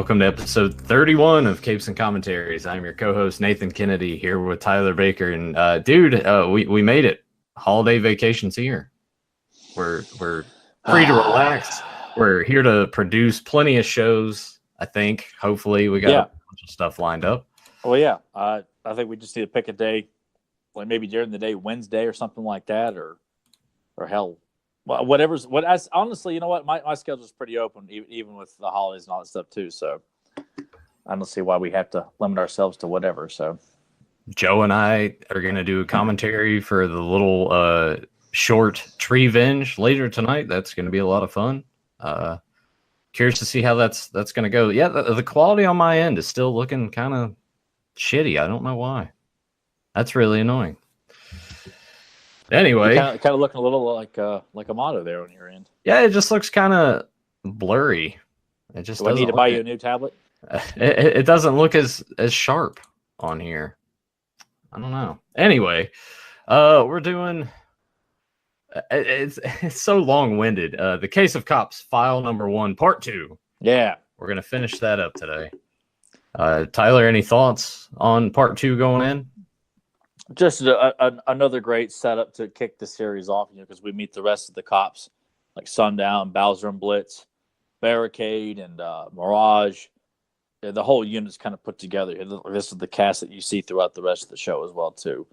welcome to episode 31 of Capes and Commentaries. I'm your co-host Nathan Kennedy here with Tyler Baker, and we made it. Holiday vacation's here. We're free to relax. We're here to produce plenty of shows. I think. Hopefully, we got a bunch of stuff lined up. Well, yeah. I think we just need to pick a day, like maybe during the day, Wednesday or something like that, or hell. Well, whatever's what. Honestly, you know what? My schedule's pretty open, even with the holidays and all that stuff too. So I don't see why we have to limit ourselves to whatever. So Joe and I are going to do a commentary for the little short Treevenge later tonight. That's going to be a lot of fun. Curious to see how that's going to go. Yeah, the quality on my end is still looking kind of shitty. I don't know why. That's really annoying. Anyway, kind of looking a little like a motto there on your end. Yeah, it just looks kind of blurry. It just. Do I need to buy you a new tablet? It doesn't look as sharp on here. I don't know. Anyway, we're doing. It's so long-winded. The Case of C.O.P.S. File Number 1, Part 2. Yeah, we're gonna finish that up today. Tyler, any thoughts on Part 2 going in? Just another great setup to kick the series off, because we meet the rest of the cops, like Sundown, Bowser and Blitz, Barricade, and Mirage. The whole unit's kind of put together. This is the cast that you see throughout the rest of the show as well, too.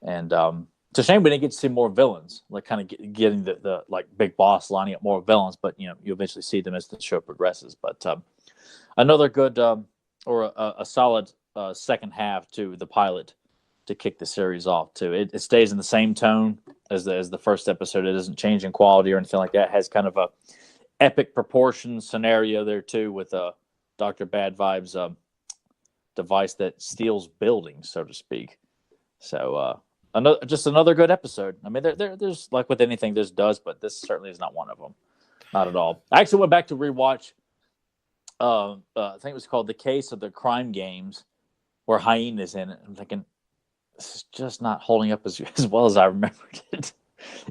And it's a shame we didn't get to see more villains, like kind of getting the like big boss lining up more villains. But you eventually see them as the show progresses. But another good or a solid second half to the pilot to kick the series off too. It stays in the same tone as the first episode. It doesn't change in quality or anything like that. It has kind of a epic proportion scenario there too, with Dr. Badvibes device that steals buildings, so to speak. So another good episode. I mean, there's like with anything, there's does, but this certainly is not one of them. Not at all. I actually went back to rewatch. I think it was called The Case of the Crime Games, where Hyena is in it. I'm thinking, it's just not holding up as well as I remembered it.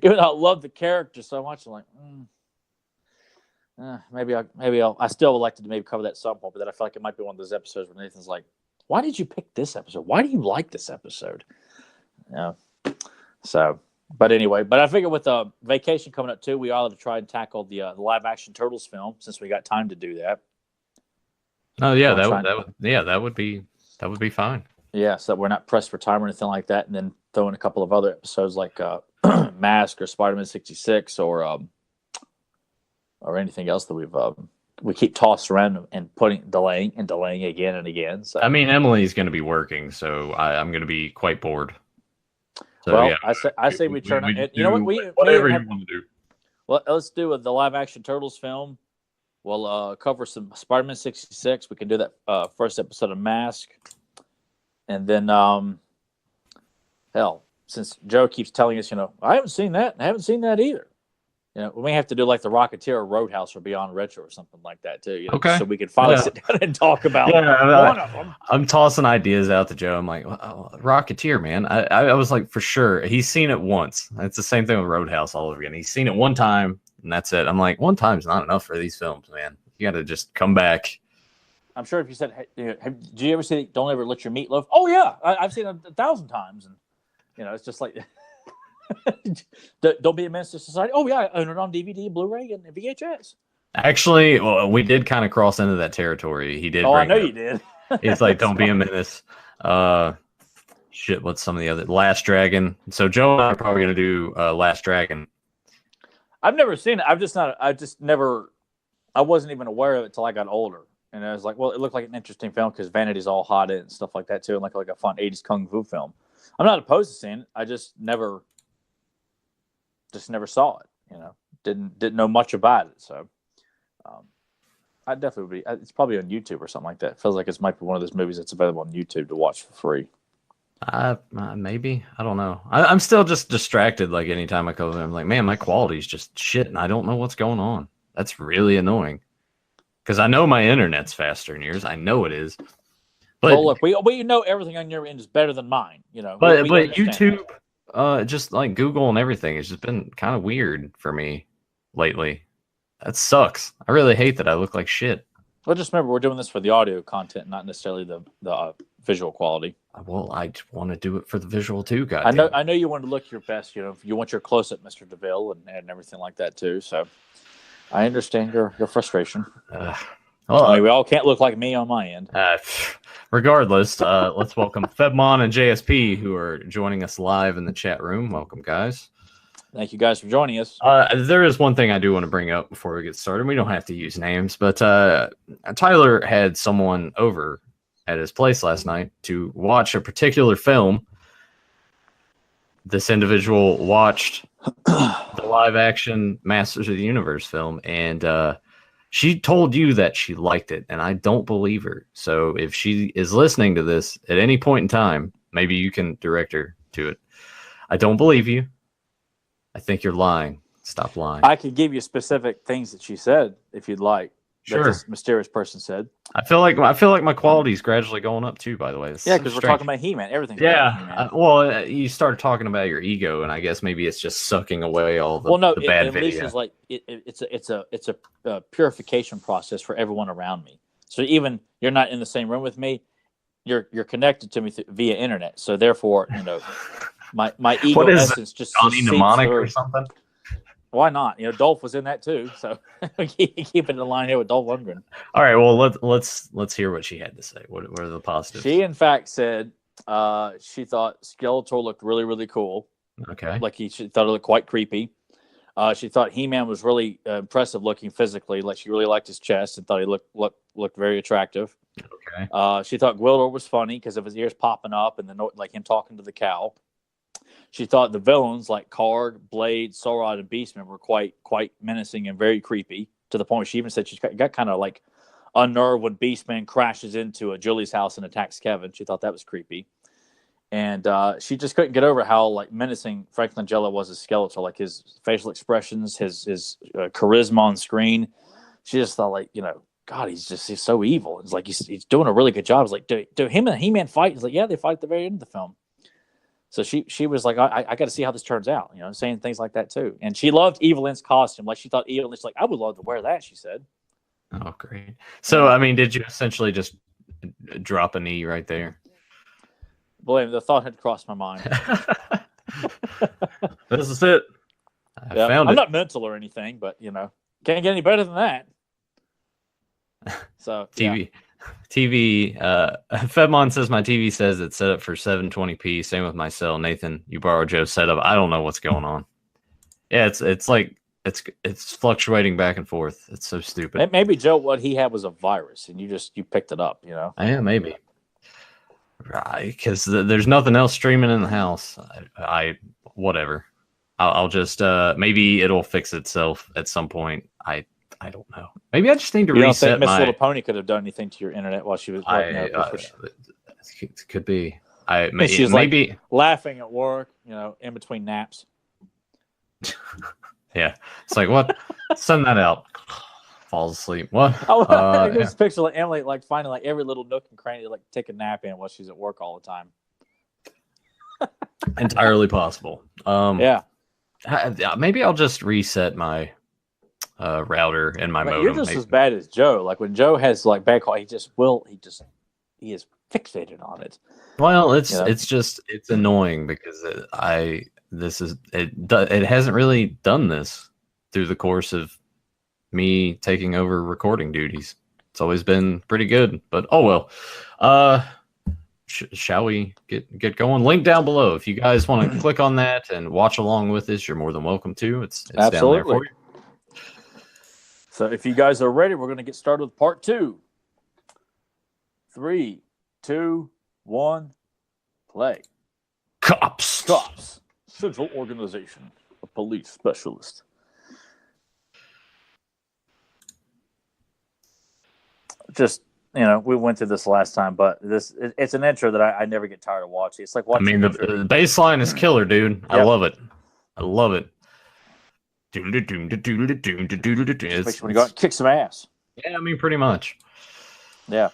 Even though I love the character so much, I'm like, maybe I still would like to maybe cover that at some point, but then I feel like it might be one of those episodes where Nathan's like, why did you pick this episode? Why do you like this episode? So, but anyway, I figure with vacation coming up too, we ought to try and tackle the live action Turtles film, since we got time to do that. Oh yeah, that would be fine. Yeah, so we're not pressed for time or anything like that, and then throw in a couple of other episodes like Mask or Spider-Man 66 or anything else that we keep tossing around and delaying again and again. So I mean, Emily's going to be working, so I'm going to be quite bored. So, well, yeah, I say we turn. You know what? Whatever you want to do. Well, let's do the live action Turtles film. We'll cover some Spider-Man 66. We can do that first episode of Mask. And then, since Joe keeps telling us, I haven't seen that. I haven't seen that either. We may have to do like the Rocketeer or Roadhouse or Beyond Retro or something like that too. Okay. So we can finally sit down and talk about one of them. I'm tossing ideas out to Joe. I'm like, Rocketeer, man. I was like, for sure. He's seen it once. It's the same thing with Roadhouse all over again. He's seen it one time, and that's it. I'm like, one time's not enough for these films, man. You got to just come back. I'm sure if you said, hey, did you ever see Don't Ever Let Your Meat Loaf? Oh, yeah. I've seen it 1,000 times. And, it's just like, Don't Be a Menace to Society. Oh, yeah. I own it on DVD, Blu-ray, and VHS. Actually, we did kind of cross into that territory. He did. Oh, I know you did. It's like, Don't Be a Menace. What's some of the other? Last Dragon. So Joe and I are probably going to do Last Dragon. I've never seen it. I wasn't even aware of it until I got older. And I was like, well, it looked like an interesting film because Vanity's all hot in it and stuff like that too, and like a fun 80s kung fu film. I'm not opposed to seeing it. I just never saw it. Didn't know much about it. So I definitely would be. It's probably on YouTube or something like that. It feels like it might be one of those movies that's available on YouTube to watch for free. Maybe. I don't know. I'm still just distracted. Like anytime I go there, I'm like, man, my quality's just shit, and I don't know what's going on. That's really annoying. Because I know my internet's faster than yours. I know it is. But well, look, we know everything on your end is better than mine. But YouTube, just like Google and everything, has just been kind of weird for me lately. That sucks. I really hate that I look like shit. Well, just remember, we're doing this for the audio content, not necessarily the visual quality. Well, I want to do it for the visual too, goddamn. I know you want to look your best. You want your close up, Mr. DeVille, and everything like that too. So I understand your frustration. Well, we all can't look like me on my end. Regardless, let's welcome Febmon and JSP, who are joining us live in the chat room. Welcome, guys. Thank you guys for joining us. There is one thing I do want to bring up before we get started. We don't have to use names, but Tyler had someone over at his place last night to watch a particular film. This individual watched the live-action Masters of the Universe film, and she told you that she liked it, and I don't believe her. So if she is listening to this at any point in time, maybe you can direct her to it. I don't believe you. I think you're lying. Stop lying. I could give you specific things that she said if you'd like. Sure. That this mysterious person said. I feel like my quality is gradually going up too. By the way, yeah, because we're talking about He-Man. Everything's about He-Man. Well, you started talking about your ego, and I guess maybe it's just sucking away all the the bad at video. least it's like it's a purification process for everyone around me. So even you're not in the same room with me, you're connected to me via internet. So therefore, my ego essence just Johnny Mnemonic or something. Why not? Dolph was in that too, so keep it in line here with Dolph Lundgren. All right, well let's hear what she had to say. What are the positives? She in fact said she thought Skeletor looked really, really cool. Okay, like she thought it looked quite creepy. She thought He-Man was really impressive looking physically. Like she really liked his chest and thought he looked very attractive. Okay. She thought Gwildor was funny because of his ears popping up and like him talking to the cow. She thought the villains like Karg, Blade, Sorod, and Beastman were quite menacing and very creepy, to the point where she even said she got kind of like unnerved when Beastman crashes into Julie's house and attacks Kevin. She thought that was creepy. And she just couldn't get over how like menacing Frank Langella was as Skeletor, like his facial expressions, his charisma on screen. She just thought like, God, he's so evil. It's like he's doing a really good job. It's like, do him and He-Man fight? He's like, yeah, they fight at the very end of the film. So she was like, I got to see how this turns out, saying things like that too. And she loved Evelyn's costume. Like she thought Evelyn's like, I would love to wear that, she said. Oh, great. So, I mean, did you essentially just drop a knee right there? Believe me, the thought had crossed my mind. This is it. I found it. I'm not mental or anything, but, can't get any better than that. So, TV. Fedmon says my TV says it's set up for 720p. Same with my cell. Nathan, you borrowed Joe's setup. I don't know what's going on. Yeah, it's like it's fluctuating back and forth. It's so stupid. Maybe Joe, what he had was a virus, and you picked it up. Yeah, maybe. Right, because there's nothing else streaming in the house. Whatever. I'll just maybe it'll fix itself at some point. I don't know. Maybe I just need to reset think Miss Little Pony could have done anything to your internet while she was. Could be. She was maybe like laughing at work. In between naps. Yeah, it's like what? Send that out. Falls asleep. What? This picture like Emily like finding like every little nook and cranny to like take a nap in while she's at work all the time. Entirely possible. Yeah. Maybe I'll just reset my router and my modem. You're just as bad as Joe. Like when Joe has like bad call, he is fixated on it. Well, it's annoying because it hasn't really done this through the course of me taking over recording duties. It's always been pretty good, but oh well. Shall we get going? Link down below if you guys want to click on that and watch along with us. You're more than welcome to. It's down there for you. So if you guys are ready, we're going to get started with part 2. 3, 2, 1, play. C.O.P.S. Central Organization of Police Specialists. Just, we went through this last time, but it's an intro that I never get tired of watching. It's like watching. The bass line is killer, dude. Yep. I love it. Especially when you go out and kick some ass. Yeah, pretty much. Yeah.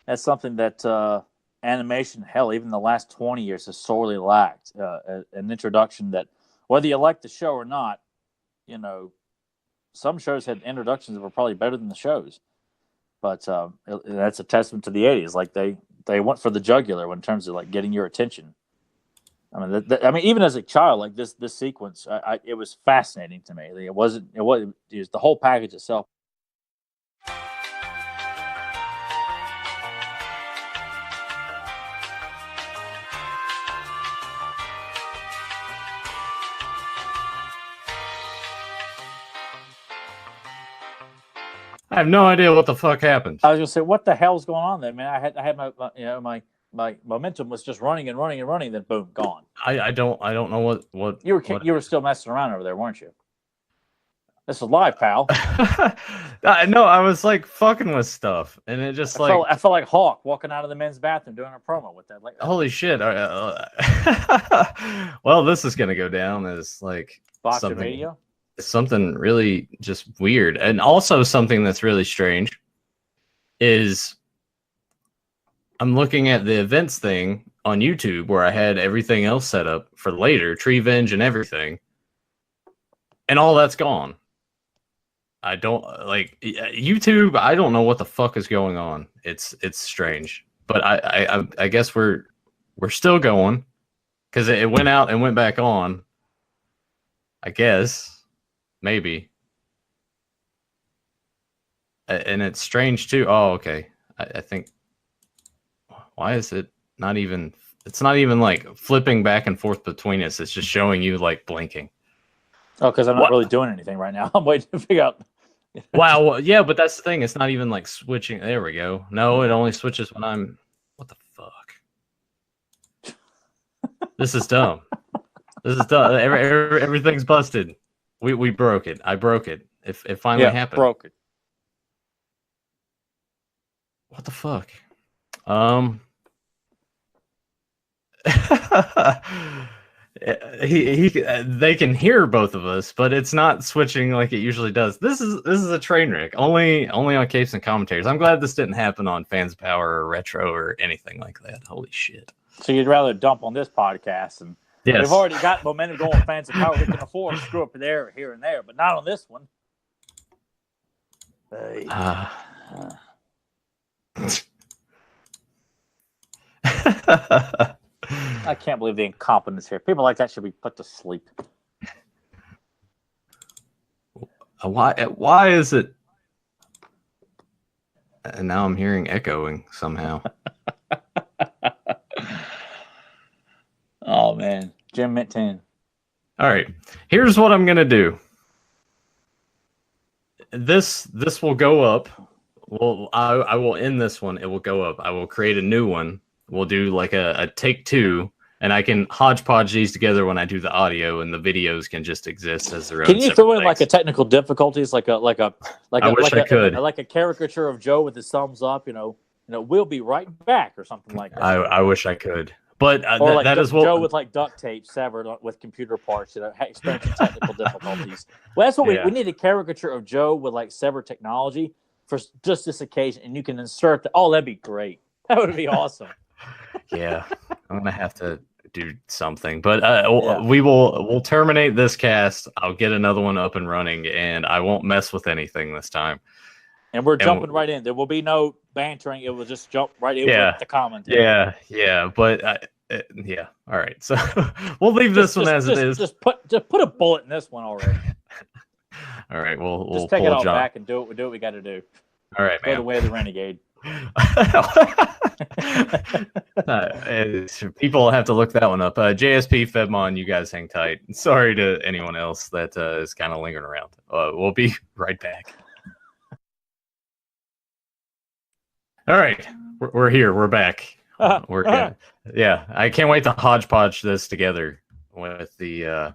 That's something that animation, hell, even the last 20 years has sorely lacked. An introduction that, whether you like the show or not, some shows had introductions that were probably better than the shows. But that's a testament to the '80s. Like they went for the jugular in terms of like getting your attention. I mean, even as a child, like this sequence, it was fascinating to me. It was the whole package itself. I have no idea what the fuck happened. I was gonna say, what the hell's going on there, man? I had my momentum was just running and running and running, then boom, gone. I don't know what you were still messing around over there, weren't you? This is live, pal. No, I was like fucking with stuff, and it just I felt like Hawk walking out of the men's bathroom doing a promo with that. Like, holy shit! Well, this is gonna go down as like something really just weird, and also something that's really strange is I'm looking at the events thing on YouTube where I had everything else set up for later, Tree Venge and everything, and all that's gone. I don't like YouTube. I don't know what the fuck is going on. It's strange, but I guess we're still going because it went out and went back on. I guess maybe, and it's strange too. Oh, okay. I think. Why is it not even? It's not even like flipping back and forth between us. It's just showing you like blinking. Oh, because I'm not really doing anything right now. I'm waiting to figure out. Wow. Well, yeah, but that's the thing. It's not even like switching. There we go. No, it only switches when I'm. What the fuck? This is dumb. This is dumb. Everything's busted. We broke it. I broke it. It finally happened. Broke it. What the fuck? They can hear both of us, but it's not switching like it usually does. This is a train wreck. Only on Capes and Commentaries. I'm glad this didn't happen on Fans Power or Retro or anything like that. Holy shit. So you'd rather dump on this podcast, and we've already got momentum going with Fans Power. We can afford to screw up there, here and there, but not on this one. I can't believe the incompetence here. People like that should be put to sleep. Why is it? And now I'm hearing echoing somehow. Oh man, Jim Mint 10. All right, here's what I'm gonna do. This will go up. Well, I will end this one. It will go up. I will create a new one. We'll do like a take two, and I can hodgepodge these together when I do the audio, and the videos can just exist as their own. Can you throw in like a technical difficulties, like a caricature of Joe with his thumbs up? You know, we'll be right back or something like that. I wish I could, but that is what Joe with like duct tape severed with computer parts. Experiencing technical difficulties. Well, that's what we need, a caricature of Joe with like severed technology for just this occasion, and you can insert that. Oh, that'd be great. That would be awesome. Yeah, I'm gonna have to do something, but we'll terminate this cast. I'll get another one up and running, and I won't mess with anything this time. And we're jumping right in. There will be no bantering. It will just jump right in with the commentary. Yeah. But all right. So we'll leave this one as it is. Just put a bullet in this one already. All right. We'll just take it all back and do what we got to do. All right, man. Go the way of the renegade. People have to look that one up. JSP, Fedmon, you guys hang tight. Sorry to anyone else that is kind of lingering around. We'll be right back. All right, we're here. We're back. We're good. Yeah, I can't wait to hodgepodge this together with the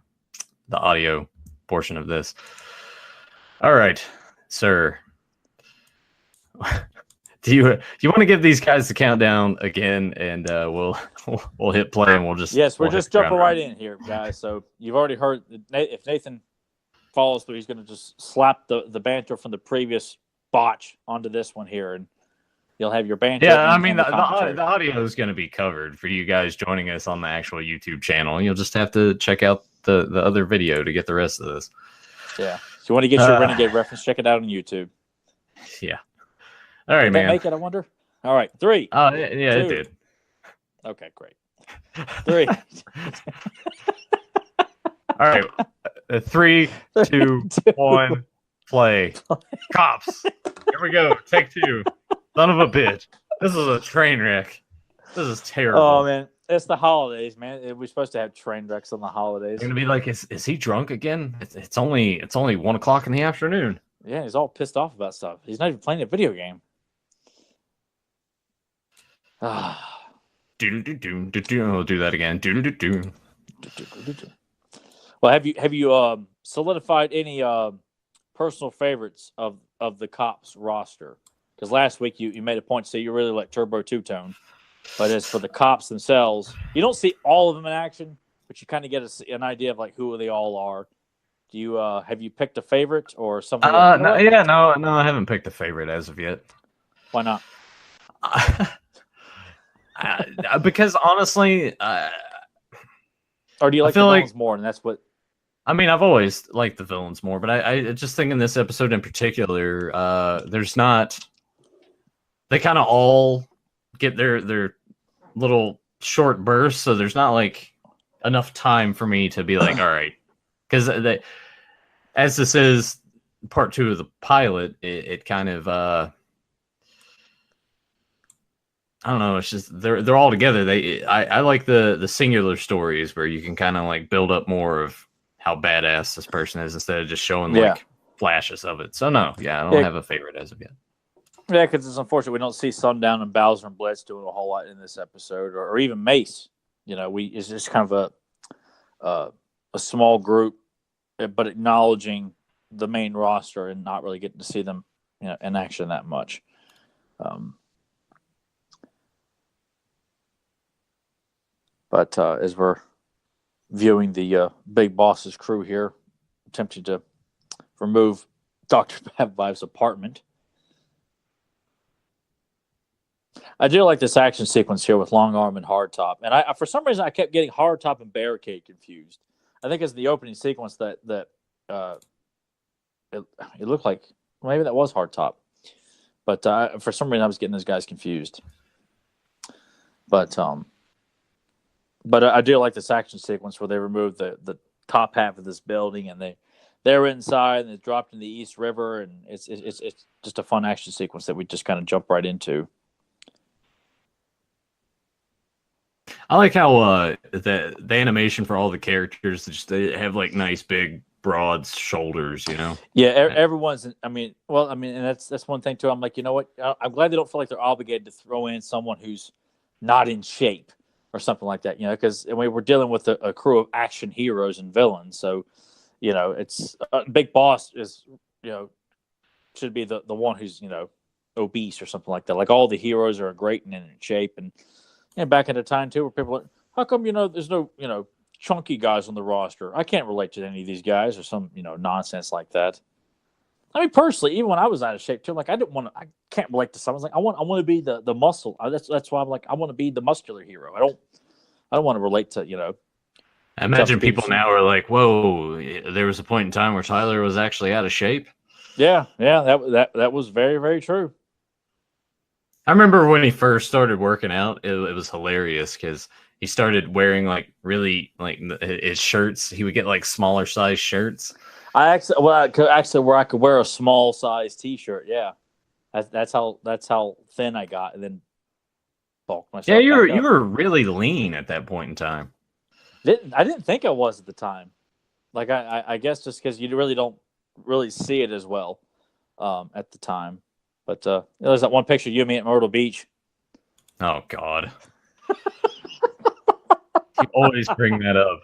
audio portion of this. All right, sir. Do you want to give these guys the countdown again, and we'll hit play, and we'll just we're just jumping right in here, guys. So you've already heard if Nathan follows through, he's going to just slap the banter from the previous botch onto this one here, and you'll have your banter. Yeah, I mean the audio is going to be covered for you guys joining us on the actual YouTube channel. You'll just have to check out the other video to get the rest of this. Yeah. If you want to get your Renegade reference, check it out on YouTube. Yeah. All right, Did man. that make it, I wonder? All right, 3. Oh, yeah, 2. it did. Okay, great. 3. All right. 3, 2, 1, play. Cops. Here we go. Take 2. Son of a bitch. This is a train wreck. This is terrible. Oh, man. It's the holidays, man. We're supposed to have train wrecks on the holidays. You're gonna be like, is he drunk again? It's only 1:00 in the afternoon. Yeah, he's all pissed off about stuff. He's not even playing a video game. We'll do that again. Well, have you solidified any personal favorites of the Cops roster? Because last week you made a point to say you really like Turbo Two Tone, but as for the Cops themselves, you don't see all of them in action, but you kind of get an idea of like who they all are. Do you have you picked a favorite or something? No, I haven't picked a favorite as of yet. Why not? Because honestly, or do you like the villains more? And that's what. I mean, I've always liked the villains more, but I just think in this episode in particular, there's not. They kind of all get their little short bursts, so there's not like enough time for me to be like, all right, because as this is part 2 of the pilot, it kind of I don't know. It's just they're all together. I like the singular stories where you can kind of like build up more of how badass this person is instead of just showing like flashes of it. So no, I don't have a favorite as of yet. Yeah, because it's unfortunate we don't see Sundown and Bowser and Blitz doing a whole lot in this episode, or even Mace. You know, it's just kind of a small group, but acknowledging the main roster and not really getting to see them, in action that much. But as we're viewing the Big Boss's crew here, attempting to remove Dr. Badvibes' apartment. I do like this action sequence here with Long Arm and Hardtop. And I for some reason, I kept getting Hardtop and Barricade confused. I think it's the opening sequence that it looked like maybe that was Hardtop. But for some reason, I was getting those guys confused. But I do like this action sequence where they remove the top half of this building and they're inside and it's dropped in the East River, and it's just a fun action sequence that we just kind of jump right into. I like how the animation for all the characters they have like nice big broad shoulders, Yeah, everyone's. And that's one thing too. I'm like, you know what? I'm glad they don't feel like they're obligated to throw in someone who's not in shape or something like that, because we were dealing with a crew of action heroes and villains. So, it's Big Boss is, should be the one who's, obese or something like that. Like all the heroes are great and in shape. And back in the time too, where people are like, how come, there's no, chunky guys on the roster? I can't relate to any of these guys or some, nonsense like that. I mean, personally, even when I was out of shape too, like I can't relate to someone. Like I want to be the muscle. That's why I'm like, I want to be the muscular hero. I don't want to relate to, I imagine people now are like, whoa, there was a point in time where Tyler was actually out of shape. Yeah, that was very, very true. I remember when he first started working out, it was hilarious because he started wearing like really like his shirts. He would get like smaller size shirts. I could wear a small size T-shirt. Yeah, that's how thin I got, and then bulked myself. Yeah, you were really lean at that point in time. I didn't think I was at the time. Like I guess just because you really don't really see it as well at the time. But there's that one picture of you and me at Myrtle Beach. Oh God, you always bring that up.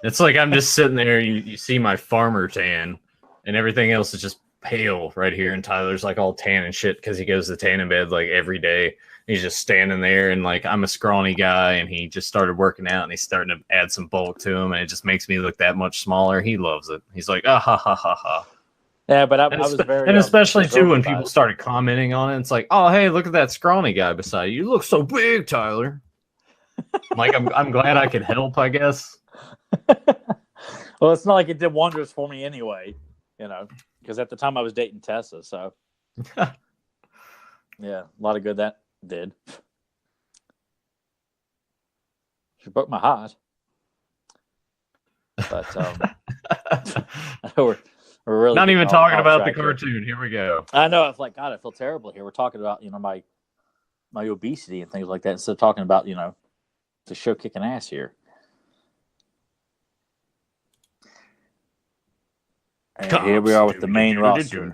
It's like I'm just sitting there. You see my farmer tan, and everything else is just pale right here. And Tyler's like all tan and shit because he goes to tanning bed like every day. He's just standing there, and like I'm a scrawny guy, and he just started working out, and he's starting to add some bulk to him, and it just makes me look that much smaller. He loves it. He's like, ah ha ha ha ha. Yeah, but I was very, and especially too when people started commenting on it. It's like, oh hey, look at that scrawny guy beside you. You look so big, Tyler. Like I'm glad I could help, I guess. Well, it's not like it did wonders for me anyway, because at the time I was dating Tessa. So, yeah, a lot of good that did. She broke my heart. But we're really not even talking about the here. cartoon. Here we go. I know. It's like, God, I feel terrible here. We're talking about, my obesity and things like that instead of talking about, the show kicking ass here. And here we are with the main roster.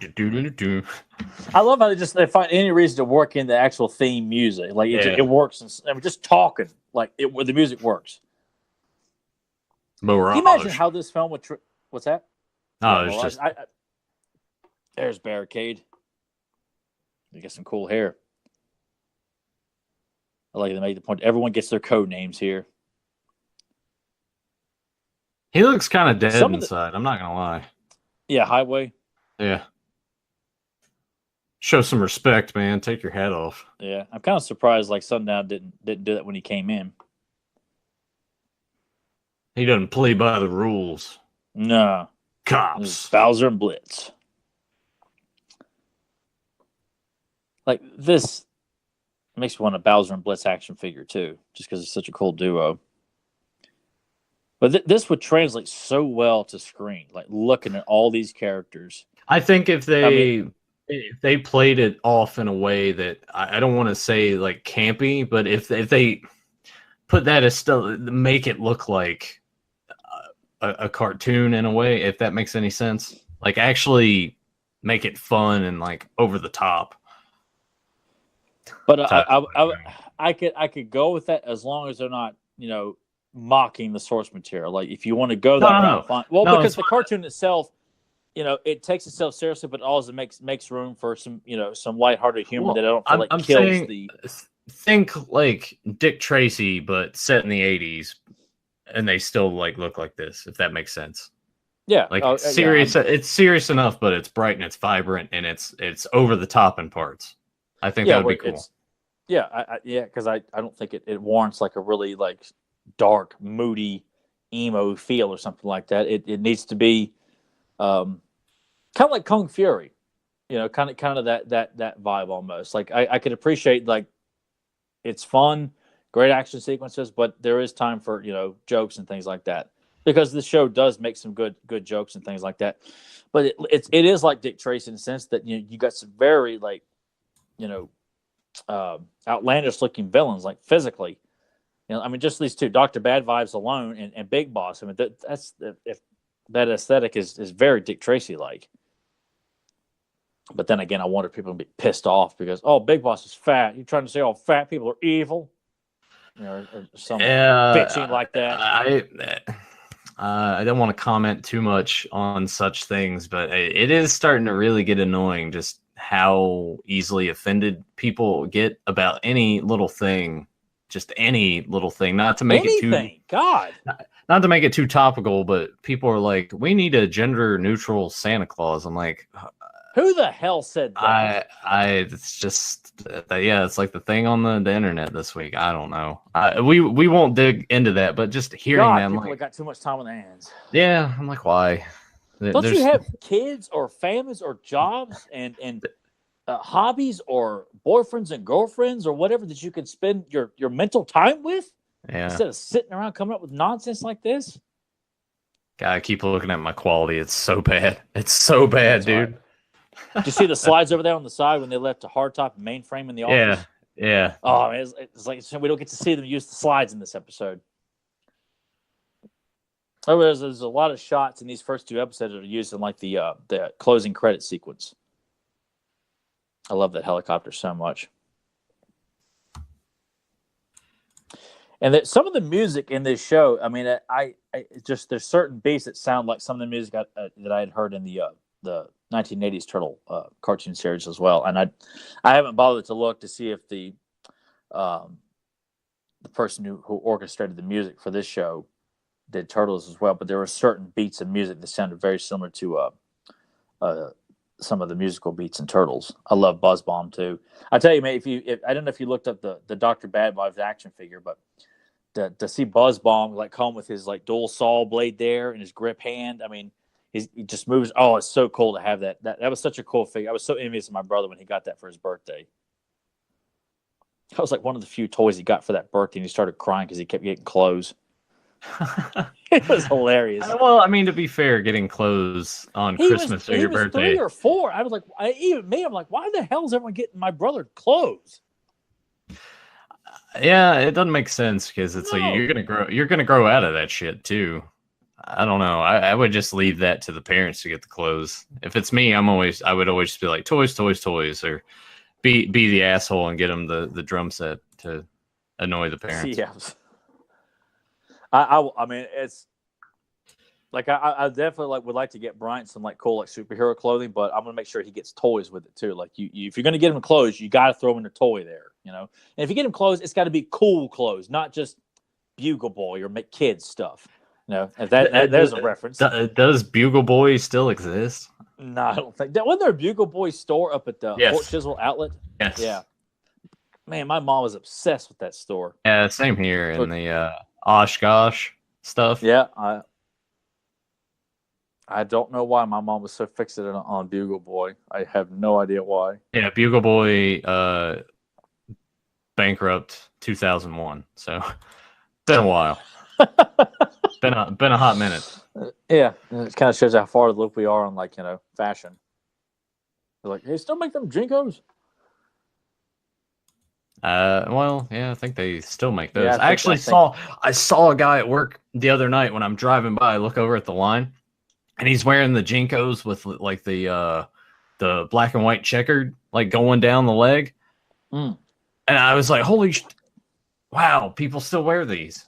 I love how they find any reason to work in the actual theme music. Like it works. And just talking, like where the music works. Mirage. Can you imagine how this film would? What's that? No, it's just. There's Barricade. You get some cool hair. I like to make the point. Everyone gets their code names here. He looks kind of dead inside. I'm not gonna lie. Yeah, Highway. Yeah. Show some respect, man. Take your hat off. Yeah, I'm kind of surprised. Like Sundown didn't do that when he came in. He doesn't play by the rules. No. Cops. Bowser and Blitz. Like this makes me want a Bowser and Blitz action figure too, just because it's such a cool duo. But this would translate so well to screen, like looking at all these characters. I think if they played it off in a way that I don't want to say like campy, but if they put that as still make it look like a cartoon in a way, if that makes any sense, like actually make it fun and like over the top. But I could go with that as long as they're not mocking the source material. Like if you want to go that route, fine. Well, because the cartoon itself, it takes itself seriously, but also makes room for some some lighthearted humor that I don't feel like kills the. Think like Dick Tracy, but set in the 80s, and they still like look like this. If that makes sense. Yeah, like serious. Yeah, it's serious enough, but it's bright and it's vibrant and it's over the top in parts. I think that would be cool. Because I don't think it warrants like a really like dark, moody, emo feel or something like that. It needs to be kind of like Kung Fury, kind of that vibe almost. Like I could appreciate like it's fun, great action sequences, but there is time for jokes and things like that because this show does make some good jokes and things like that. But it is like Dick Tracy in the sense that you got some very like outlandish looking villains, like physically. I mean, just these two, Dr. Badvibes alone and Big Boss. I mean, that's if that aesthetic is very Dick Tracy like. But then again, I wonder if people would be pissed off because Big Boss is fat. You're trying to say all fat people are evil, or some bitching like that. I don't want to comment too much on such things, but it is starting to really get annoying just how easily offended people get about any little thing. Just any little thing, not to make it not to make it too topical, but people are like, we need a gender neutral Santa Claus. I'm like, who the hell said that? It's just, it's like the thing on the internet this week. I don't know. We won't dig into that, but just hearing them, people got too much time on their hands. Yeah, I'm like, why? Don't you have kids or families or jobs and hobbies or boyfriends and girlfriends or whatever that you can spend your mental time with instead of sitting around coming up with nonsense like this? Gotta keep looking at my quality. It's so bad. It's so bad, dude. Right. Did you see the slides over there on the side when they left a hardtop and mainframe in the office? Yeah. Oh, it's like we don't get to see them use the slides in this episode. There's a lot of shots in these first two episodes that are used in like the closing credit sequence. I love that helicopter so much. And that some of the music in this show, I mean, I just there's certain beats that sound like some of the music that I had heard in the 1980s Turtle cartoon series as well. And I haven't bothered to look to see if the person who orchestrated the music for this show did Turtles as well. But there were certain beats of music that sounded very similar to some of the musical beats in Turtles. I love Buzz Bomb too. I tell you, man, if I don't know if you looked up the Dr. Badvibes action figure, but to see Buzz Bomb like come with his like dual saw blade there and his grip hand. I mean, he just moves. Oh, it's so cool to have that. That was such a cool figure. I was so envious of my brother when he got that for his birthday. That was like one of the few toys he got for that birthday, and he started crying because he kept getting clothes. It was hilarious. Well, I mean, to be fair, getting clothes on Christmas or your birthday. 3 or 4. I was like, I'm like, why the hell is everyone getting my brother clothes? Yeah, it doesn't make sense because it's like you're gonna grow out of that shit too. I don't know. I would just leave that to the parents to get the clothes. If it's me, I would always just be like toys, or be the asshole and get them the drum set to annoy the parents. Yeah. I mean, it's like I definitely would like to get Bryant some like cool like superhero clothing, but I'm gonna make sure he gets toys with it too. Like you if you're gonna get him clothes, you got to throw in a toy there, you know. And if you get him clothes, it's got to be cool clothes, not just Bugle Boy or kids stuff. You know, if there's a reference. Does Bugle Boy still exist? No, I don't think that. Wasn't there a Bugle Boy store up at the Fort Chiswell outlet? Yes. Yeah. Man, my mom was obsessed with that store. Yeah, same here in the Oshkosh stuff. Yeah, I don't know why my mom was so fixated on Bugle Boy. I have no idea why. Yeah, Bugle Boy bankrupt 2001. So been a while. been a hot minute. Yeah, it kind of shows how far the loop we are on fashion. They're like, hey, still make them Jinkos? Well, yeah, I think they still make those. Yeah, I saw a guy at work the other night when I'm driving by. I look over at the line, and he's wearing the Jinkos with like the black and white checkered like going down the leg. And I was like, wow, people still wear these.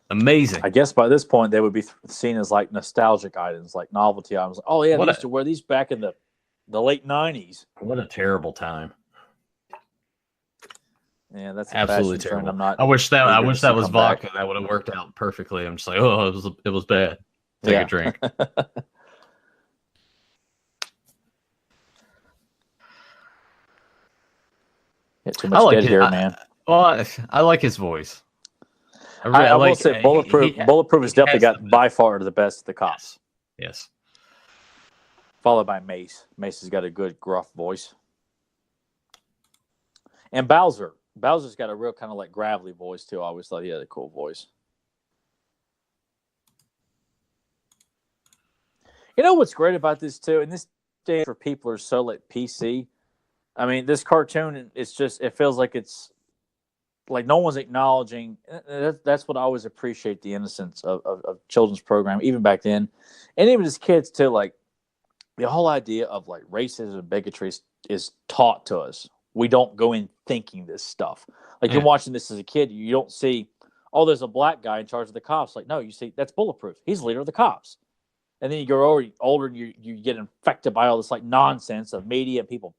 Amazing. I guess by this point they would be seen as like nostalgic items, like novelty items. Oh yeah, they used to wear these back in the late 90s. What a terrible time. Yeah, that's absolutely terrible. I wish that was vodka. That would have worked out perfectly. I'm just like, it was bad. Take a drink. Too much dead here, man. Well, I like his voice. I will say Bulletproof has definitely got by far the best of the cops. Yes. Followed by Mace. Mace has got a good gruff voice. And Bowser. Bowser's got a real kind of like gravelly voice too. I always thought he had a cool voice. You know what's great about this too? And this day for people who are so like PC. I mean, this cartoon, it feels like it's like no one's acknowledging. That's what I always appreciate, the innocence of children's program, even back then. And even as kids too, like the whole idea of like racism and bigotry is taught to us. We don't go in thinking this stuff. Like you're watching this as a kid, you don't see, oh, there's a black guy in charge of the cops. Like, no, you see, that's Bulletproof. He's the leader of the cops. And then you grow older and you get infected by all this like nonsense of media and people,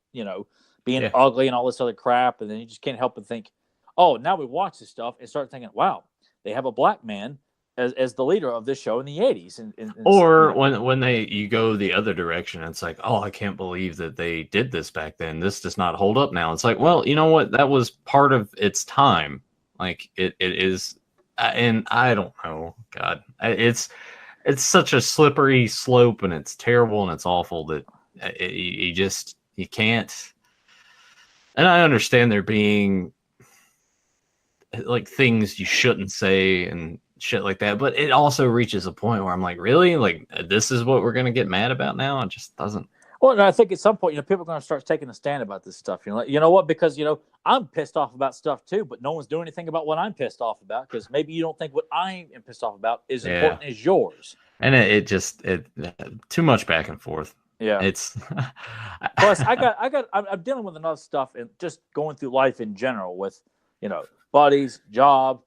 being ugly and all this other crap. And then you just can't help but think, oh, now we watch this stuff and start thinking, wow, they have a black man as the leader of this show in the 80s. Or when you go the other direction, it's like, oh, I can't believe that they did this back then. This does not hold up now. It's like, well, you know what? That was part of its time. Like it is. And I don't know. God, it's such a slippery slope, and it's terrible and it's awful that you can't. And I understand there being like things you shouldn't say and shit like that, but it also reaches a point where I'm like, really, like this is what we're gonna get mad about now? It just doesn't. Well, and I think at some point, people are going to start taking a stand about this stuff. You know what? Because I'm pissed off about stuff too, but no one's doing anything about what I'm pissed off about, because maybe you don't think what I am pissed off about is important as yours. And it too much back and forth. Yeah, it's plus I'm dealing with enough stuff and just going through life in general with buddies, job.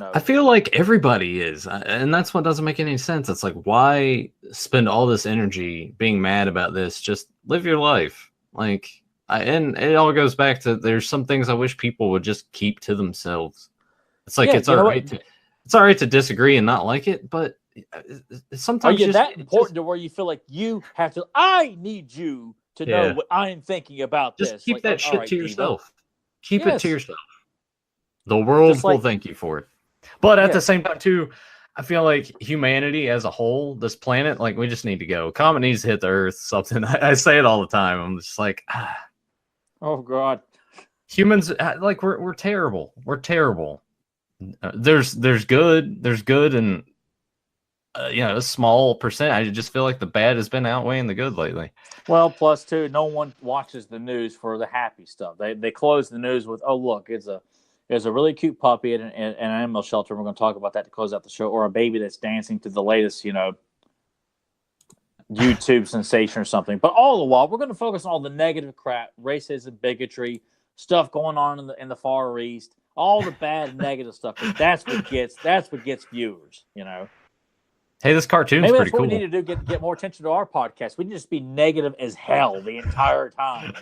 I feel like everybody is, and that's what doesn't make any sense. It's like, why spend all this energy being mad about this? Just live your life. Like, and it all goes back to, there's some things I wish people would just keep to themselves. It's like, it's all right to disagree and not like it, but sometimes are you that important to where you feel like you have to? I need you to know what I'm thinking about this. Just keep that shit to yourself. Keep it to yourself. The world will thank you for it. But at the same time, too, I feel like humanity as a whole, this planet, like we just need to go. Comet needs to hit the Earth. Something I say it all the time. I'm just like, oh God, humans, like we're terrible. We're terrible. There's good, and a small percent. I just feel like the bad has been outweighing the good lately. Well, plus too, no one watches the news for the happy stuff. They close the news with, oh look, there's a really cute puppy at an animal shelter. We're going to talk about that to close out the show, or a baby that's dancing to the latest, YouTube sensation or something. But all the while, we're going to focus on all the negative crap, racism, bigotry, stuff going on in the Far East, all the bad negative stuff. That's what gets viewers. Hey, this cartoon's Maybe pretty that's what cool. we need to do, get more attention to our podcast. We need to just be negative as hell the entire time.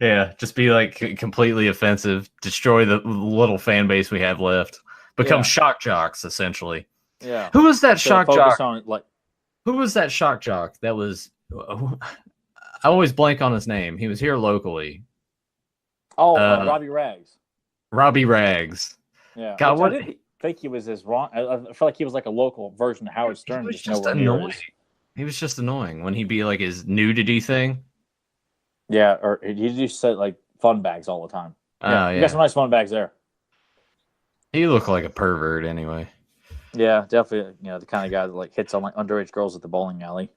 Yeah, just be like completely offensive, destroy the little fan base we have left, become shock jocks, essentially. Yeah. Who was that shock jock? Who was that shock jock that was... I always blank on his name. He was here locally. Oh, Robbie Rags. Robbie Rags. Yeah. God, I didn't think he was as wrong. I felt like he was like a local version of Howard Stern. He was just annoying. He was just annoying when he'd be like his nudity thing. Yeah, or he just said like fun bags all the time. Yeah, you got some nice fun bags there. He looked like a pervert anyway. Yeah, definitely. The kind of guy that like hits on like underage girls at the bowling alley.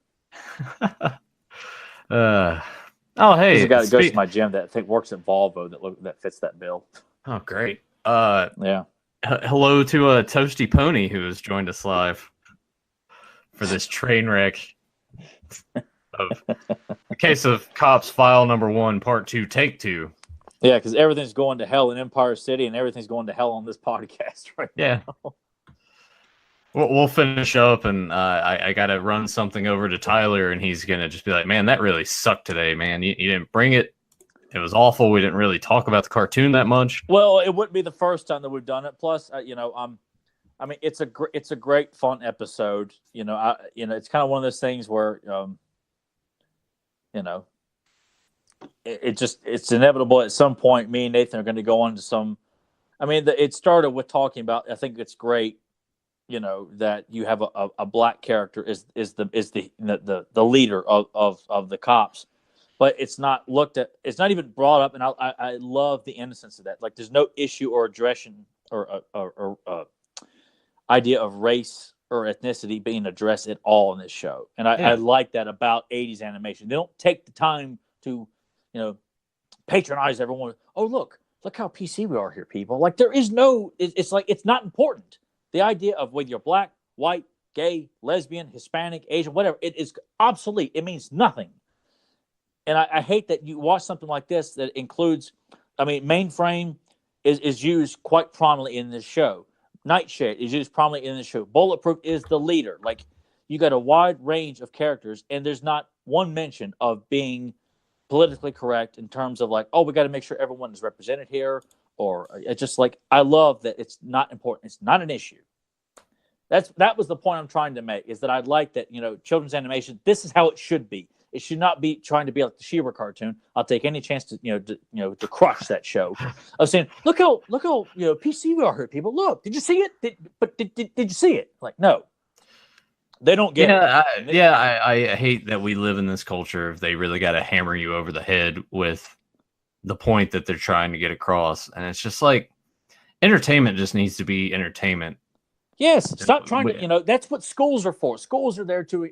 Oh, hey, there's a guy that goes to my gym that I think works at Volvo that fits that bill. Oh, great. Yeah. Hello to a Toasty Pony who has joined us live for this train wreck of the case of C.O.P.S. file number 1, part 2, take 2. Yeah, because everything's going to hell in Empire City, and everything's going to hell on this podcast right now. We'll finish up, and I got to run something over to Tyler, and he's going to just be like, man, that really sucked today, man. You didn't bring it. It was awful. We didn't really talk about the cartoon that much. Well, it wouldn't be the first time that we've done it. Plus, it's a great fun episode. It's kind of one of those things where, it's inevitable at some point. Me and Nathan are going to go on to some. It started with talking about. I think it's great, that you have a black character is the leader of the cops. But it's not looked at. It's not even brought up, and I love the innocence of that. Like, there's no issue or aggression or idea of race or ethnicity being addressed at all in this show, and I like that about '80s animation. They don't take the time to, patronize everyone. Oh, look how PC we are here, people. Like, there is no. It's like it's not important. The idea of whether you're black, white, gay, lesbian, Hispanic, Asian, whatever, it is obsolete. It means nothing. And I hate that you watch something like this that includes, Mainframe is used quite prominently in this show. Nightshade is used prominently in this show. Bulletproof is the leader. Like, you got a wide range of characters, and there's not one mention of being politically correct in terms of like, oh, we got to make sure everyone is represented here. Or it's just like, I love that it's not important. It's not an issue. That was the point I'm trying to make, is that I'd like that, children's animation, this is how it should be. It should not be trying to be like the She-Ra cartoon. I'll take any chance to to crush that show. I was saying, look how PC we are here, people. Look, did you see it? Did you see it? Like, no, they don't get it. I hate that we live in this culture if they really got to hammer you over the head with the point that they're trying to get across, and it's just like, entertainment just needs to be entertainment. Yes, stop trying to. That's what schools are for. Schools are there to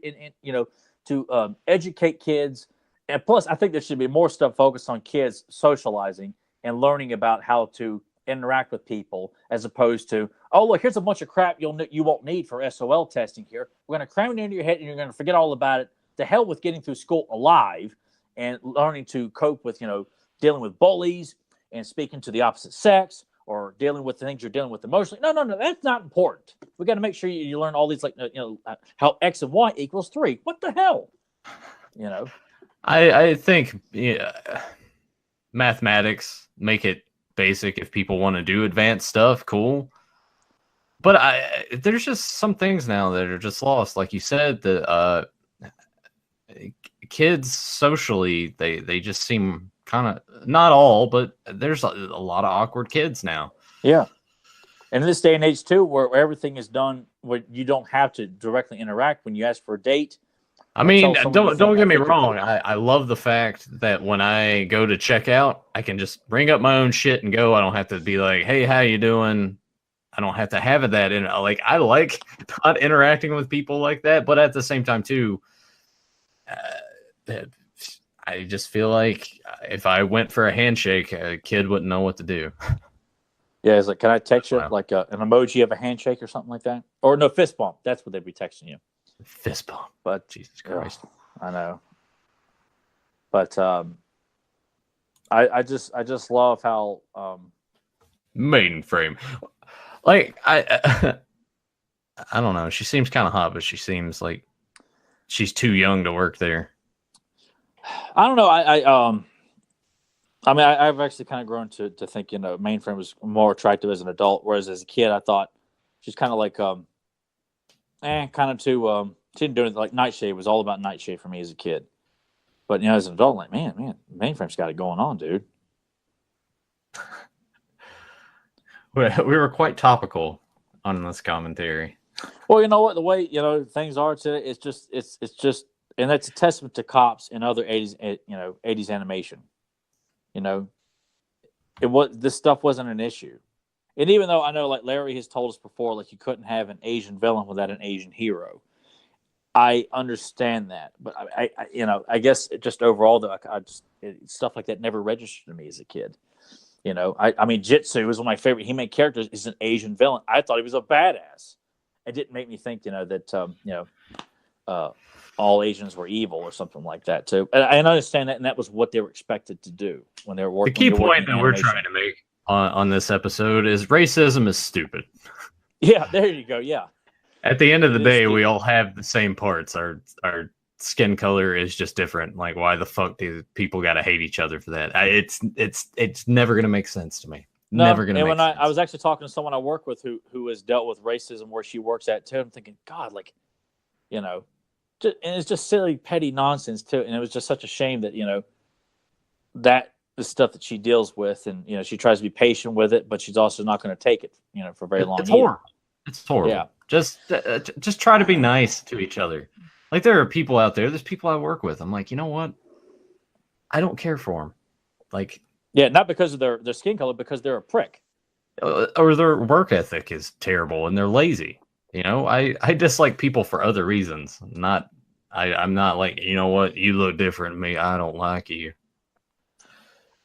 to educate kids. And plus, I think there should be more stuff focused on kids socializing and learning about how to interact with people, as opposed to, oh, look, here's a bunch of crap you won't need for SOL testing here. We're going to cram it into your head, and you're going to forget all about it. To hell with getting through school alive and learning to cope with, dealing with bullies and speaking to the opposite sex, or dealing with the things you're dealing with emotionally. No, that's not important. We got to make sure you learn all these, like, how X and Y equals 3. What the hell? I think mathematics, make it basic. If people want to do advanced stuff, cool. But there's just some things now that are just lost. Like you said, the kids socially, they just seem kind of, not all, but there's a lot of awkward kids now. Yeah. And in this day and age too, where everything is done, where you don't have to directly interact when you ask for a date. I mean, don't get me wrong. I love the fact that when I go to check out, I can just bring up my own shit and go. I don't have to be like, "Hey, how you doing?" I don't have to have that in. Like, I like not interacting with people like that, but at the same time too, I just feel like if I went for a handshake, a kid wouldn't know what to do. Yeah, it's like, can I text you like an emoji of a handshake or something like that? Or no, fist bump. That's what they'd be texting you. Fist bump. But Jesus Christ. I know. But I just love how Maiden like I don't know. She seems kind of hot, but she seems like she's too young to work there. I don't know. I mean, I've actually kind of grown to think, Mainframe was more attractive as an adult, whereas as a kid, I thought she's kind of like, kind of too. She didn't do anything like Nightshade was all about Nightshade for me as a kid, but as an adult, like man, Mainframe's got it going on, dude. We were quite topical on this commentary. Well, you know what, the way things are today, it's just, and that's a testament to C.O.P.S and other 80s animation. This stuff wasn't an issue. And even though I know, like Larry has told us before, like you couldn't have an Asian villain without an Asian hero. I understand that, but I guess just overall, though, stuff like that never registered to me as a kid. I mean, Jitsu was one of my favorite He-Man characters. Is an Asian villain. I thought he was a badass. It didn't make me think, that all Asians were evil or something like that too. And I understand that, and that was what they were expected to do when they were working. The key point that we're trying to make on this episode is racism is stupid. Yeah, there you go. Yeah. At the end of the day, we all have the same parts. Our skin color is just different. Like, why the fuck do people got to hate each other for that? It's never gonna make sense to me. No, never gonna. And when I was actually talking to someone I work with who has dealt with racism where she works at too. I'm thinking, God, like, and it's just silly, petty nonsense too. And it was just such a shame that that the stuff that she deals with, and she tries to be patient with it, but she's also not going to take it, for very long. It's horrible. It's horrible. Yeah. Just try to be nice to each other. Like, there are people out there. There's people I work with. I'm like, you know what? I don't care for them. Like, yeah, not because of their skin color, because they're a prick, or their work ethic is terrible and they're lazy. I dislike people for other reasons. I'm not like, you know what? You look different to me. I don't like you.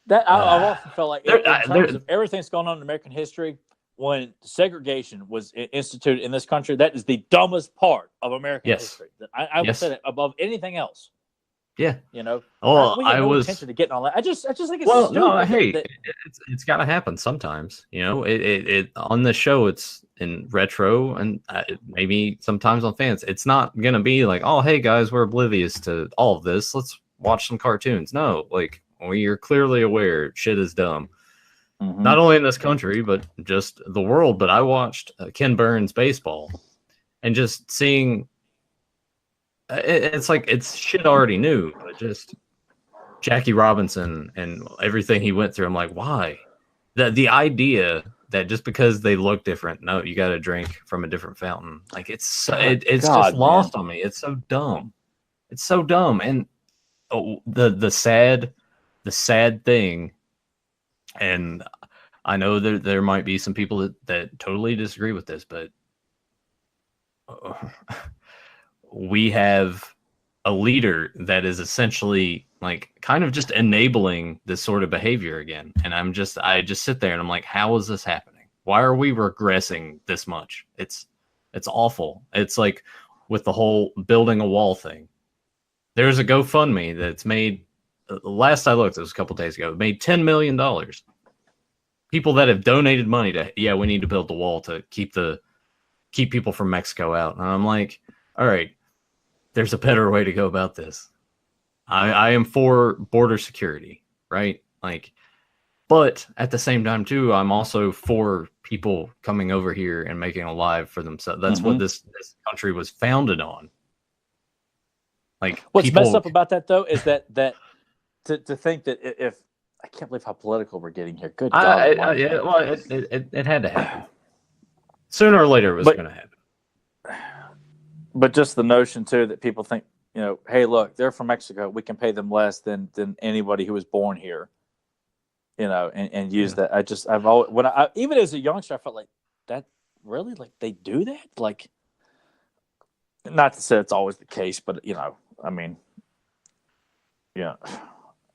That I've often felt like in terms of everything that's going on in American history, when segregation was instituted in this country, that is the dumbest part of American history. I would say that above anything else. Yeah. Well, I was intention to getting all that. I just think it's stupid. No, hey, it's got to happen sometimes. It on the show, it's in retro, and maybe sometimes on fans. It's not gonna be like, oh, hey guys, we're oblivious to all of this. Let's watch some cartoons. No, like, we are clearly aware shit is dumb. Mm-hmm. Not only in this country, but just the world. But I watched Ken Burns baseball, and just seeing it's like it's shit I already knew, but just Jackie Robinson and everything he went through. I'm like, why? The idea that just because they look different, no, you got to drink from a different fountain. Like, it's just lost on me. It's so dumb. It's so dumb. And the sad thing. And I know that there might be some people that totally disagree with this, but we have a leader that is essentially like kind of just enabling this sort of behavior again. And I just sit there and I'm like, how is this happening? Why are we regressing this much? It's awful. It's like with the whole building a wall thing. There's a GoFundMe that's made. Last I looked, it was a couple days ago, it made $10 million. People that have donated money to, we need to build the wall to keep people from Mexico out. And I'm like, all right, there's a better way to go about this. I am for border security, right? Like, but at the same time too, I'm also for people coming over here and making a life for themselves. That's what this country was founded on. Like, what's messed up about that though is that to think that if I can't believe how political we're getting here. Good God! Well, it had to happen. Sooner or later, it was going to happen. But just the notion too that people think, hey, look, they're from Mexico. We can pay them less than anybody who was born here. And use that. I've always even as a youngster, I felt like that really they do that. Like, not to say it's always the case, but I mean, yeah.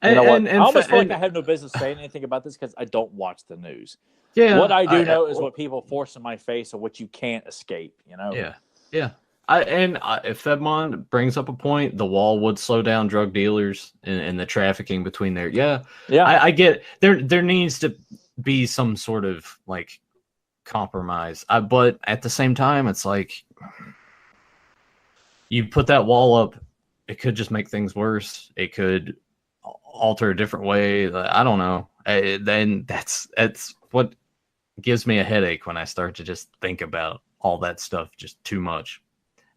I almost feel like I have no business saying anything about this because I don't watch the news. Yeah. What I do know is what people force in my face or what you can't escape. Yeah. Yeah. If Fedmon brings up a point, the wall would slow down drug dealers and the trafficking between there. Yeah. I get it. There needs to be some sort of compromise. But at the same time, it's like you put that wall up, it could just make things worse. It could alter a different way. I don't know. Then that's what gives me a headache when I start to just think about all that stuff just too much.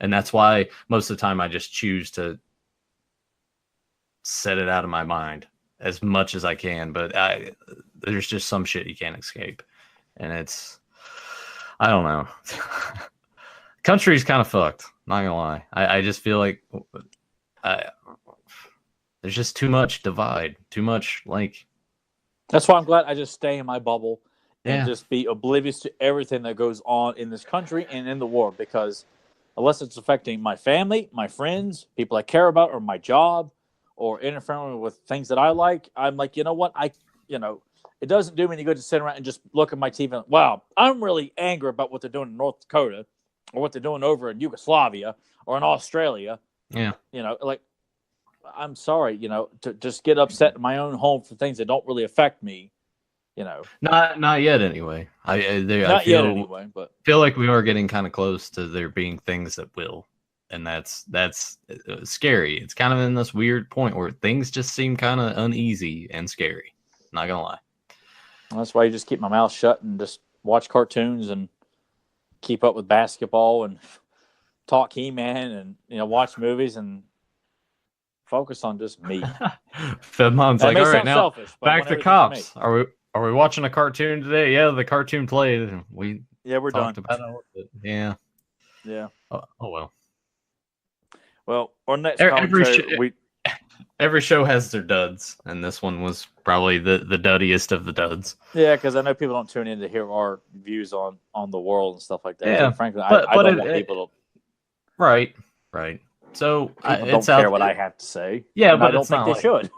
And that's why most of the time I just choose to set it out of my mind as much as I can. But there's just some shit you can't escape. And I don't know. Country's kind of fucked. Not gonna lie. I just feel like there's just too much divide. Too much That's why I'm glad I just stay in my bubble and just be oblivious to everything that goes on in this country and in the world, because unless it's affecting my family, my friends, people I care about, or my job, or interfering with things that I like, I'm like, you know what? It doesn't do me any good to sit around and just look at my TV and, wow, I'm really angry about what they're doing in North Dakota or what they're doing over in Yugoslavia or in Australia. Yeah. I'm sorry, to just get upset in my own home for things that don't really affect me. Not yet anyway. I feel like we are getting kind of close to there being things that will, and that's scary. It's kind of in this weird point where things just seem kind of uneasy and scary. Not gonna lie. That's why you just keep my mouth shut and just watch cartoons and keep up with basketball and talk He-Man and watch movies and focus on just me. Fedmon's like, all right, now selfish, back to C.O.P.S. Are we watching a cartoon today? Yeah, the cartoon played. We're done. About it. Yeah. Yeah. Oh well. Well, our next commentary, every show has their duds, and this one was probably the duddiest of the duds. Yeah, because I know people don't tune in to hear our views on the world and stuff like that. Yeah, so frankly, I don't want people to. Right. So people don't care what I have to say. Yeah, but I don't think they should.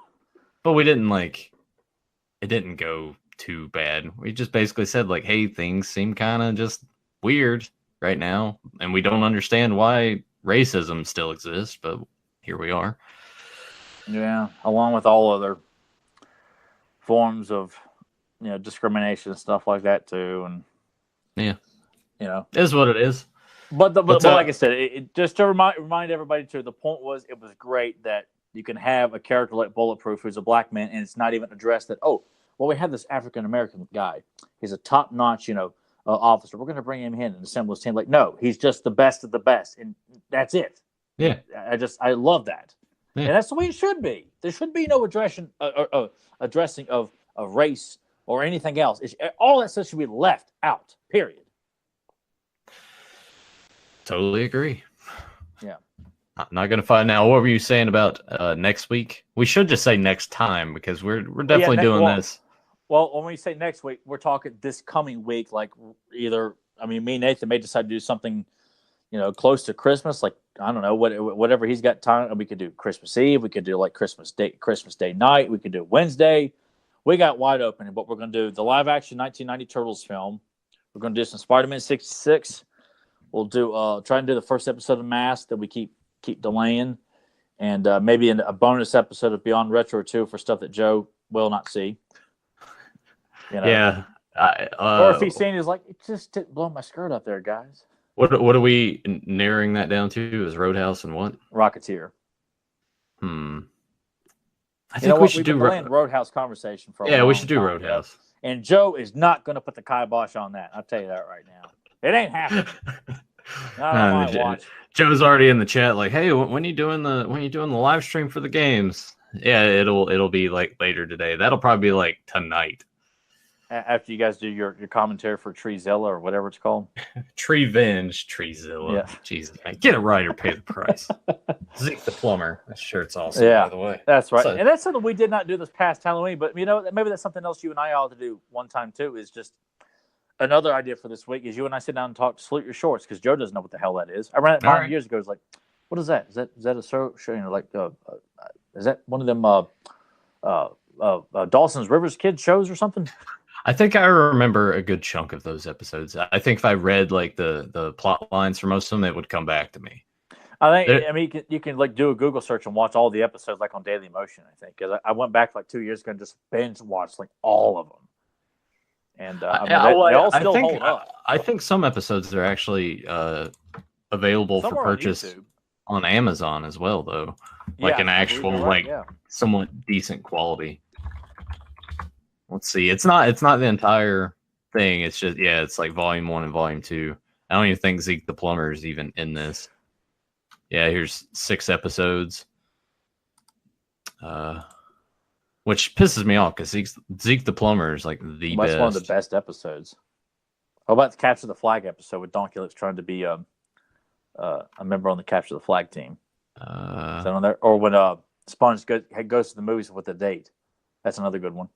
But we didn't it didn't go too bad. We just basically said hey, things seem kind of just weird right now, and we don't understand why racism still exists, but here we are. Yeah, along with all other forms of discrimination and stuff like that too, and it is what it is. But like I said, just to remind everybody too, the point was it was great that you can have a character like Bulletproof who's a black man, and it's not even addressed that we have this African American guy. He's a top notch officer. We're going to bring him in and assemble his team. No, he's just the best of the best, and that's it. Yeah, I love that. Yeah. And that's the way it should be. There should be no addressing of race or anything else. All that stuff should be left out, period. Totally agree. Yeah. I'm not going to find now. What were you saying about next week? We should just say next time because we're definitely doing this. Well, when we say next week, we're talking this coming week. Me and Nathan may decide to do something, close to Christmas. I don't know, whatever he's got time. We could do Christmas Eve. We could do Christmas Day night. We could do Wednesday. We got wide open. But we're going to do the live action 1990 Turtles film. We're going to do some Spider-Man 66. We'll do try and do the first episode of Mask that we keep delaying, and maybe a bonus episode of Beyond Retro 2 for stuff that Joe will not see. Yeah. Or if he's saying, it just didn't blow my skirt up there, guys. What are we narrowing that down to? Is Roadhouse and what? Rocketeer. I think we should do Roadhouse conversation for a long we should do time, Roadhouse. And Joe is not going to put the kibosh on that. I'll tell you that right now. It ain't happening. Not on my watch. Joe's already in the chat hey, when are you doing the live stream for the games? Yeah, it'll be later today. That'll probably be tonight. after you guys do your commentary for Treezilla or whatever it's called. Treevenge, Treezilla. Yeah. Jesus, man. Get it right or pay the price. Zeke the plumber. That shirt's awesome, by the way. That's right. So, and that's something we did not do this past Halloween, but maybe that's something else you and I ought to do one time too. Is just another idea for this week is you and I sit down and talk Salute Your Shorts, because Joe doesn't know what the hell that is. I ran it by him years ago. It's like, what is that? Is that a show? Like, is that one of them Dawson's Rivers Kids shows or something? I think I remember a good chunk of those episodes. I think if I read like the plot lines for most of them, it would come back to me. I mean, you can like do a Google search and watch all the episodes like on Daily Motion. I think, because I went back like 2 years ago and just binge watched like all of them. And they all still hold up. I think some episodes are actually available for purchase on Amazon as well, though. Like an actual somewhat decent quality. Let's see. It's not the entire thing. It's just it's like volume 1 and volume 2. I don't even think Zeke the Plumber is even in this. Yeah, here's 6 episodes. Which pisses me off because Zeke the Plumber is like the best. That's one of the best episodes. How about the Capture the Flag episode with Donkey Lips trying to be a member on the Capture the Flag team? Is that on there? Or when Sponge goes to the movies with a date. That's another good one.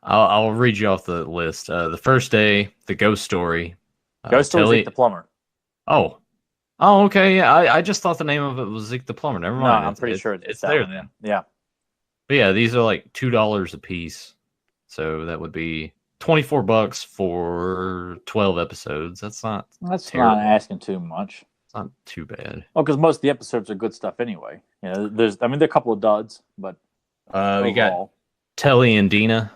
I'll read you off the list. The first day, the Ghost Story. Ghost Story, Zeke the Plumber. Oh, okay. Yeah, I just thought the name of it was Zeke the Plumber. Never mind. No, I'm pretty sure it's there. One, yeah. But yeah, these are like $2 a piece, so that would be $24 for 12 episodes. That's not not asking too much. It's not too bad. Well, because most of the episodes are good stuff anyway. You know, there are a couple of duds, but we got Telly and Dina.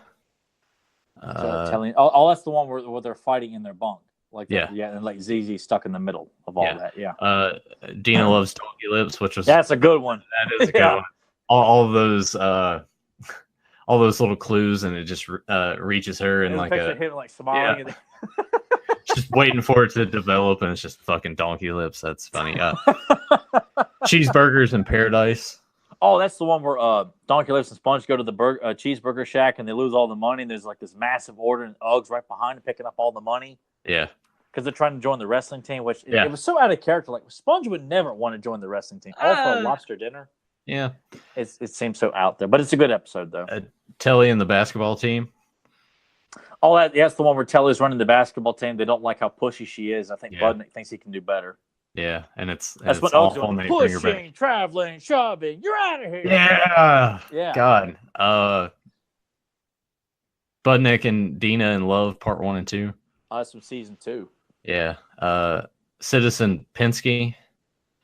Telly. Oh, that's the one where they're fighting in their bunk. Like and like ZZ stuck in the middle of all that. Yeah. Dina loves Donkey Lips, which was that's a good one. That is a good one. All of those all those little clues, and it just reaches her and like him like smiling. Yeah. Just waiting for it to develop, and it's just fucking Donkey Lips. That's funny. Cheeseburgers in Paradise. Oh, that's the one where Donkey Lips and Sponge go to the cheeseburger shack and they lose all the money. And there's like this massive order, and Uggs right behind them picking up all the money. Yeah. Because they're trying to join the wrestling team, which it was so out of character. Like Sponge would never want to join the wrestling team. All for a lobster dinner. Yeah. It seems so out there, but it's a good episode though. Telly and the basketball team. Oh, that's the one where Telly's running the basketball team. They don't like how pushy she is. I think Budnick thinks he can do better. Yeah, and that's what Uggs doing. Pushing, traveling, shoving. You're out of here. Yeah. God. Budnick and Dina in Love, Part 1 and 2. Oh, that's from season 2. Yeah. Citizen Penske.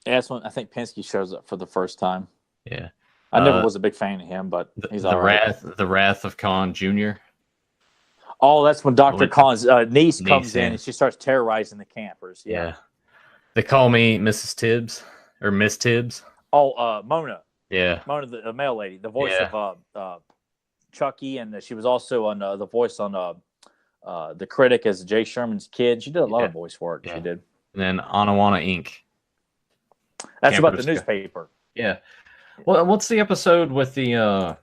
Yeah, that's when I think Penske shows up for the first time. Yeah. I never was a big fan of him, but he's all right. The Wrath of Khan Jr. Oh, that's when Dr. Khan's niece comes in and she starts terrorizing the campers. Yeah. They call me Mrs. Tibbs or Miss Tibbs. Oh, Mona. Yeah. Mona, the male lady, the voice of Chucky, and she was also on the voice on The Critic as Jay Sherman's kid. She did a lot of voice work. She did. And then Anawana Inc. That's about the newspaper. Yeah. Well, what's the episode with the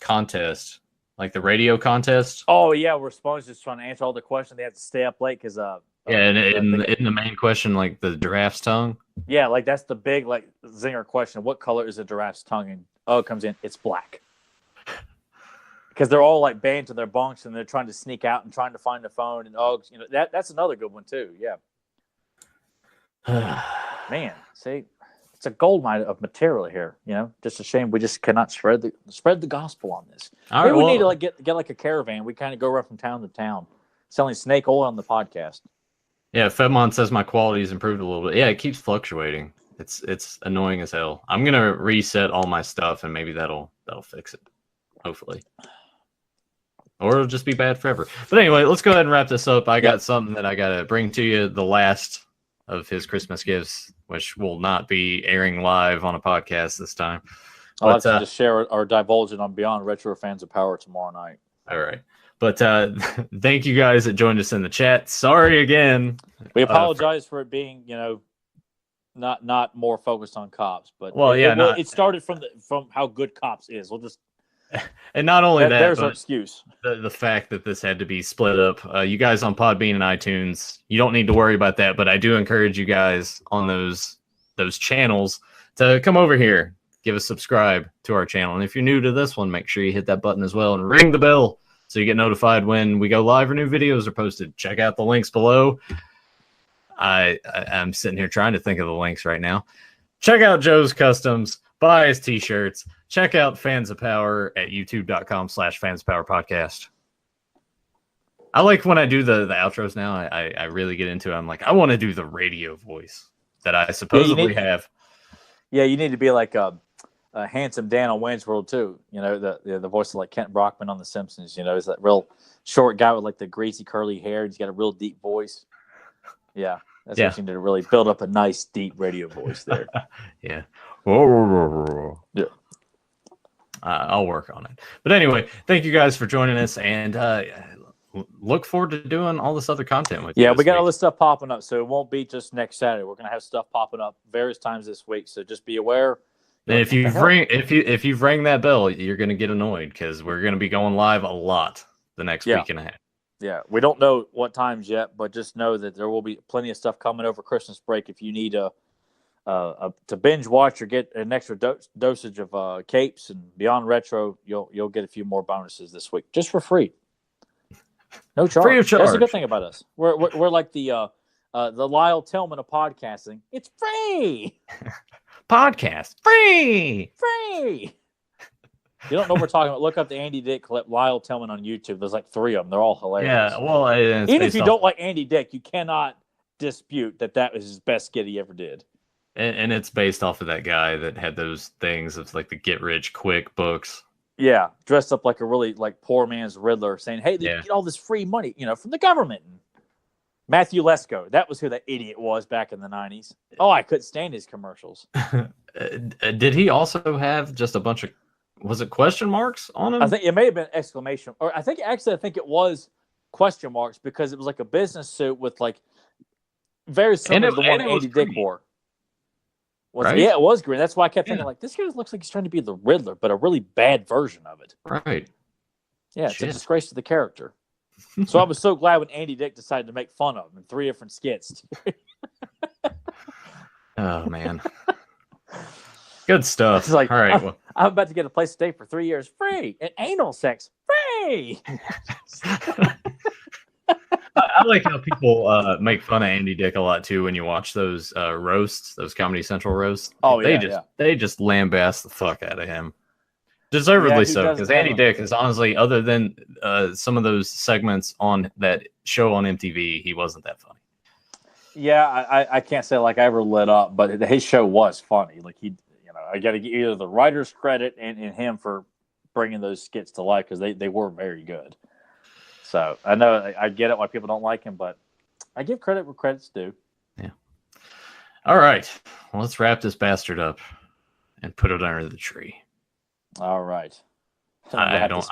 contest, like the radio contest? Oh yeah, where Sponge is trying to answer all the questions. They have to stay up late because and in the main question, like the giraffe's tongue. Yeah, like that's the big like zinger question. What color is a giraffe's tongue? And it comes in, it's black. Because they're all like banned to their bunks and they're trying to sneak out and trying to find the phone. And that's another good one too. Yeah. Man, see, it's a gold mine of material here. Just a shame we just cannot spread the gospel on this. Maybe we need to like get like a caravan. We kind of go around from town to town, selling snake oil on the podcast. Yeah, Fedmon says my quality's improved a little bit. Yeah, it keeps fluctuating. It's annoying as hell. I'm gonna reset all my stuff and maybe that'll fix it. Hopefully. Or it'll just be bad forever. But anyway, let's go ahead and wrap this up. I got something that I gotta bring to you, the last of his Christmas gifts, which will not be airing live on a podcast this time. I'll have to just share or divulge it on Beyond Retro Fans of Power tomorrow night. All right. But thank you guys that joined us in the chat. Sorry again. We apologize for it being, not more focused on cops, but it started from how good Cops is. We'll just And not only that, there's but our excuse. the fact that this had to be split up. You guys on Podbean and iTunes, you don't need to worry about that. But I do encourage you guys on those channels to come over here, give a subscribe to our channel. And if you're new to this one, make sure you hit that button as well and ring the bell so you get notified when we go live or new videos are posted. Check out the links below. I'm sitting here trying to think of the links right now. Check out Joe's Customs. Buy his t-shirts. Check out Fans of Power at youtube.com/fanspowerpodcast. I like when I do the outros now. I really get into it. I'm like, I want to do the radio voice that I supposedly have. Yeah, you need to be like a handsome Dan on Wayne's World too. You know, the voice of like Kent Brockman on The Simpsons. You know, he's that real short guy with like the greasy curly hair. He's got a real deep voice. Yeah, that's what you need to really build up a nice deep radio voice there. Yeah. Yeah. I'll work on it. But anyway, thank you guys for joining us, and look forward to doing all this other content with you. Yeah, we got all this stuff popping up, so it won't be just next Saturday. We're gonna have stuff popping up various times this week, so just be aware. And if you've rang that bell, you're gonna get annoyed because we're gonna be going live a lot the next week and a half. Yeah, we don't know what times yet, but just know that there will be plenty of stuff coming over Christmas break. If you need to binge watch or get an extra dosage of capes and Beyond Retro, you'll get a few more bonuses this week just for free. No charge. Free of charge. That's the good thing about us. We're like the Lyle Tillman of podcasting. It's free. Podcast free. You don't know what we're talking about? Look up the Andy Dick clip, Lyle Tillman on YouTube. There's like 3 of them. They're all hilarious. Yeah, well, even if you don't like Andy Dick, you cannot dispute that was his best skit he ever did. And it's based off of that guy that had those things of like the get rich quick books. Yeah, dressed up like a really like poor man's Riddler, saying, "Hey, they get all this free money, from the government." And Matthew Lesko, that was who that idiot was back in the 90s. Oh, I couldn't stand his commercials. Did he also have just a bunch of, was it question marks on him? I think it may have been exclamation, or I think it was question marks because it was like a business suit with like very similar to the one Andy Dick wore. Right? Yeah, it was green. That's why I kept thinking, like, this guy looks like he's trying to be the Riddler, but a really bad version of it. Right. Yeah, it's a disgrace to the character. So I was so glad when Andy Dick decided to make fun of him in 3 different skits. Oh, man. Good stuff. It's like, all right. I'm about to get a place to stay for 3 years free, and anal sex free. I like how people make fun of Andy Dick a lot too when you watch those roasts, those Comedy Central roasts. Oh, they just lambast the fuck out of him, deservedly so. Because Andy Dick is honestly, other than some of those segments on that show on MTV, he wasn't that funny. Yeah, I can't say like I ever lit up, but his show was funny. Like I got to give either the writer's credit and him for bringing those skits to life because they were very good. So I know I get it why people don't like him, but I give credit where credit's due. Yeah. All right. Well, let's wrap this bastard up and put it under the tree. All right.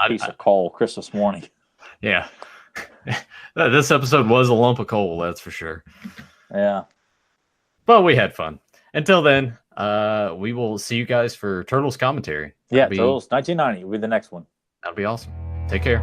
Piece of coal Christmas morning. Yeah. This episode was a lump of coal, that's for sure. Yeah. But we had fun. Until then, we will see you guys for Turtles commentary. Turtles 1990 will be the next one. That'll be awesome. Take care.